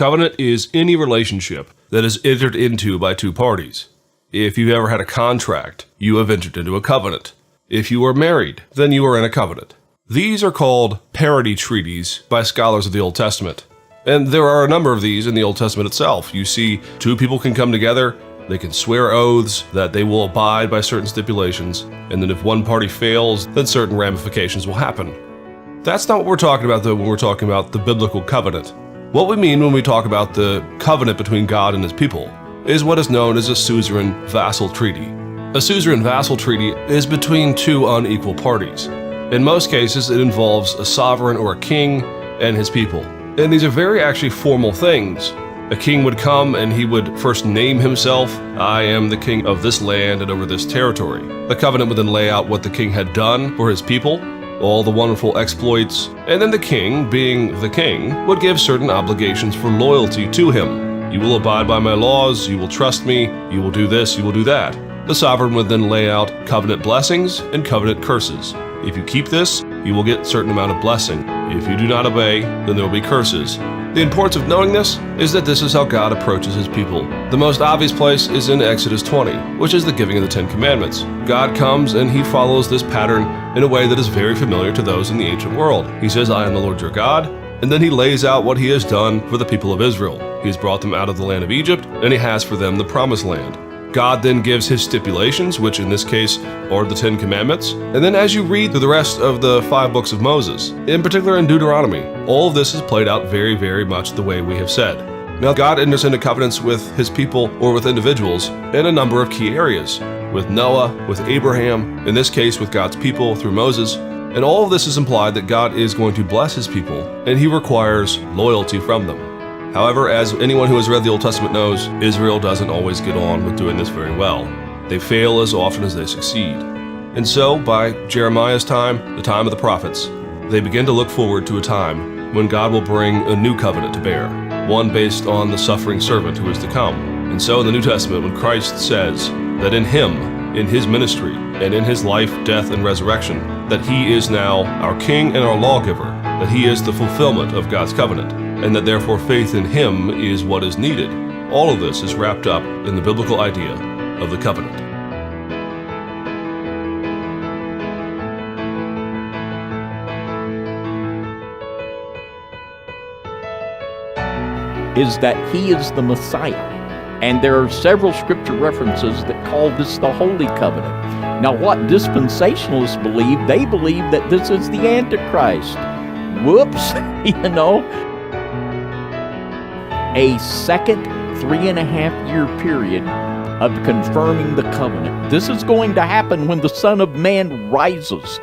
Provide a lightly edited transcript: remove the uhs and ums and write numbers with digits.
covenant is any relationship that is entered into by two parties. If you've ever had a contract, you have entered into a covenant. If you are married, then you are in a covenant. These are called parity treaties by scholars of the Old Testament. And there are a number of these in the Old Testament itself. You see, two people can come together, they can swear oaths that they will abide by certain stipulations, and then if one party fails, then certain ramifications will happen. That's not what we're talking about, though, when we're talking about the biblical covenant. What we mean when we talk about the covenant between God and his people is what is known as a suzerain vassal treaty. A suzerain vassal treaty is between two unequal parties. In most cases, it involves a sovereign or a king and his people. And these are very actually formal things. A king would come and he would first name himself, I am the king of this land and over this territory. The covenant would then lay out what the king had done for his people, all the wonderful exploits, and then the king, being the king, would give certain obligations for loyalty to him. You will abide by my laws, you will trust me, you will do this, you will do that. The sovereign would then lay out covenant blessings and covenant curses. If you keep this, you will get a certain amount of blessing. If you do not obey, then there will be curses. The importance of knowing this is that this is how God approaches his people. The most obvious place is in Exodus 20, which is the giving of the Ten Commandments. God comes and he follows this pattern in a way that is very familiar to those in the ancient world. He says, I am the Lord your God, and then he lays out what he has done for the people of Israel. He has brought them out of the land of Egypt, and he has for them the promised land. God then gives his stipulations, which in this case are the Ten Commandments. And then as you read through the rest of the 5 books of Moses, in particular in Deuteronomy, all of this is played out very, very much the way we have said. Now, God enters into covenants with his people or with individuals in a number of key areas. With Noah, with Abraham, in this case with God's people through Moses. And all of this is implied that God is going to bless his people, and he requires loyalty from them. However, as anyone who has read the Old Testament knows, Israel doesn't always get on with doing this very well. They fail as often as they succeed. And so, by Jeremiah's time, the time of the prophets, they begin to look forward to a time when God will bring a new covenant to bear, one based on the suffering servant who is to come. And so in the New Testament, when Christ says that in him, in his ministry, and in his life, death, and resurrection, that he is now our king and our lawgiver, that he is the fulfillment of God's covenant, and that therefore faith in him is what is needed. All of this is wrapped up in the biblical idea of the covenant. Is that he is the Messiah. And there are several scripture references that call this the Holy Covenant. Now, what dispensationalists believe, they believe that this is the Antichrist. Whoops, A second 3.5-year period of confirming the covenant. This is going to happen when the Son of Man rises.